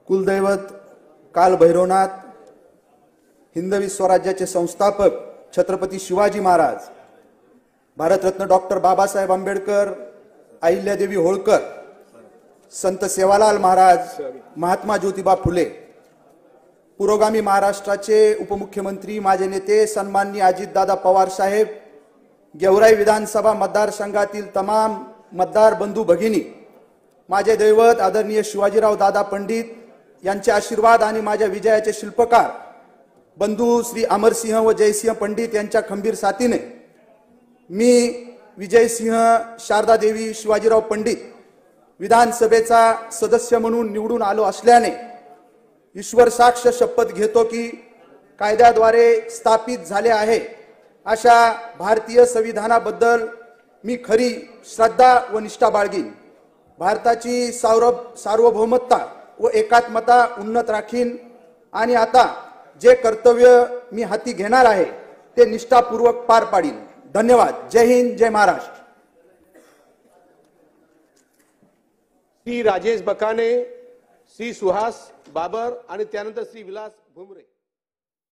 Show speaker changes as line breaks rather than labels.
कुलदैवत कालभैरवनाथ, हिंदवी स्वराज्याचे संस्थापक छत्रपती शिवाजी महाराज, भारतरत्न डॉक्टर बाबासाहेब आंबेडकर, अहिल्यादेवी होळकर, संत सेवालाल महाराज, महात्मा ज्योतिबा फुले, पुरोगामी महाराष्ट्राचे उपमुख्यमंत्री माझे नेते सन्माननीय अजितदादा पवार साहेब, गेवराई विधानसभा मतदारसंघातील तमाम मतदार बंधू भगिनी, माझे दैवत आदरणीय शिवाजीराव दादा पंडित यांचे आशीर्वाद आणि माझ्या विजयाचे शिल्पकार बंधू श्री अमरसिंह व जयसिंह पंडित यांच्या खंबीर साथीने मी विजयसिंह शारदा देवी शिवाजीराव पंडित विधानसभेचा सदस्य म्हणून निवडून आलो असल्याने ईश्वर साक्ष शपथ घेतो की कायद्याद्वारे स्थापित झाले आहे अशा भारतीय संविधानाबद्दल मी खरी श्रद्धा व निष्ठा बाळगीन, भारताची सार्वभौमत्ता व एकात्मता उन्नत राखीन आणि आता जे कर्तव्य मी हाती घेणार आहे ते निष्ठापूर्वक पार पाडीन। धन्यवाद। जय हिंद, जय महाराष्ट्र।
श्री राजेश बकाने, श्री सुहास बाबर आणि त्यानंतर श्री विलास भुमरे।